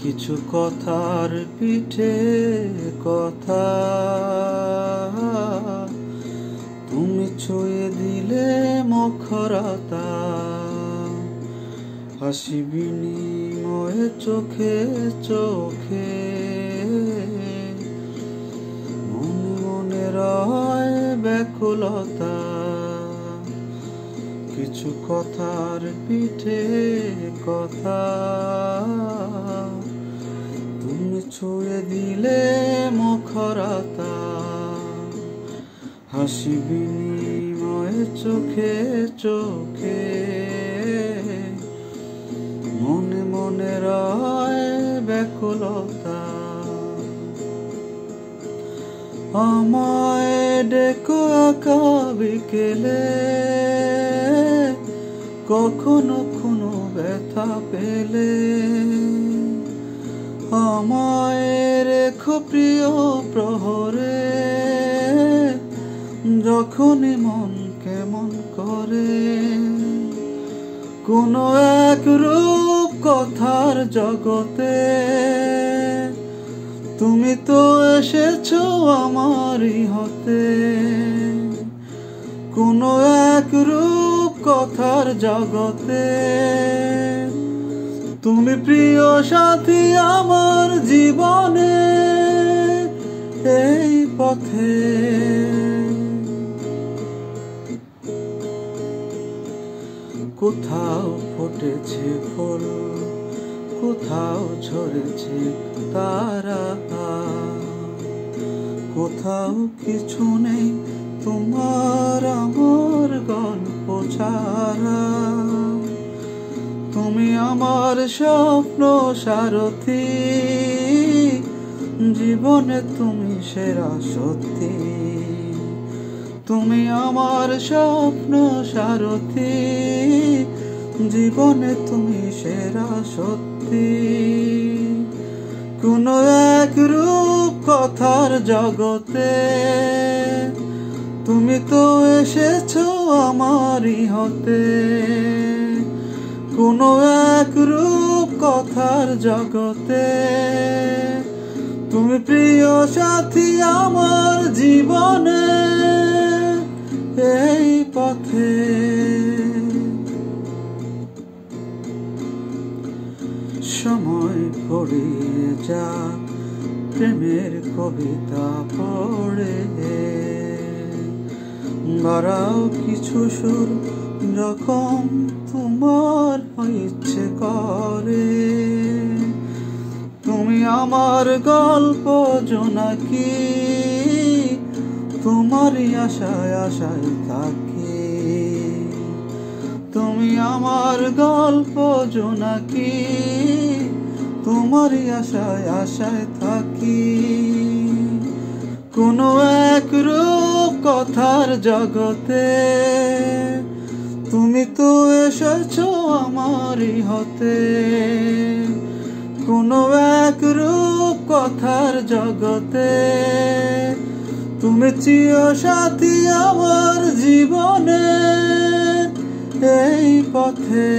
কিছু কথার পিঠে কথা তুমি ছুঁয়ে দিলে মুখরতা, হাসি বিনিময়ে চোখে চোখে মনে মনে রয় ব্যাকুলতা। কিছু কথার পিঠে কথা তুমি ছুঁয়ে দিলে মুখরতা, হাসি বিনিময়ে চোখে চোখে মনে মনে রয় ব্যাকুলতা। আমায় ডেকো একা বিকেলে, কখনো কোনো ব্যথা পেলে, আমায় রেখো প্রিয় প্রহরে, যখনই মন কেমন করে। কোনো এক রূপ কথার জগতে তুমি তো এসেছো আমারই হতে। কোনো এক রূপ কথার জগতে তুমি প্রিয় সাথী আমার জীবনে। এই পথে কোথাও ফুটেছে ফুল, কোথাও ঝরেছে তারা, কোথাও কিছু নেই তোমার আমার গল্প ছাড়া। তুমি আমার স্বপ্ন সারথি, জীবনে তুমি সেরা সত্যি। তুমি আমার স্বপ্ন সারথি, জীবনে তুমি সেরা সত্যি। কোনো এক রূপ কথার জগতে তুমি তো এসেছো আমারই হতে। কোনো এক রূপ কথার জগতে তুমি প্রিয় সাথী আমার জীবনে। এই পথে সময় পড়িয়ে যা প্রেমের কবিতা পড়ে, বাড়াও কিছু সুর যখন তোমার ইচ্ছে করে। তুমি আমার গল্প জোনাকি, তোমারই আশায় আশায় থাকি। তুমি আমার গল্প জোনাকি, তোমারই আশায় আশায় থাকি। কোনো এক রূপ কথার জগতে তুমি তো এসেছো আমারই হতে। কোনো এক রূপ কথার জগতে তুমি চির সাথী আমার জীবনে। এই পথে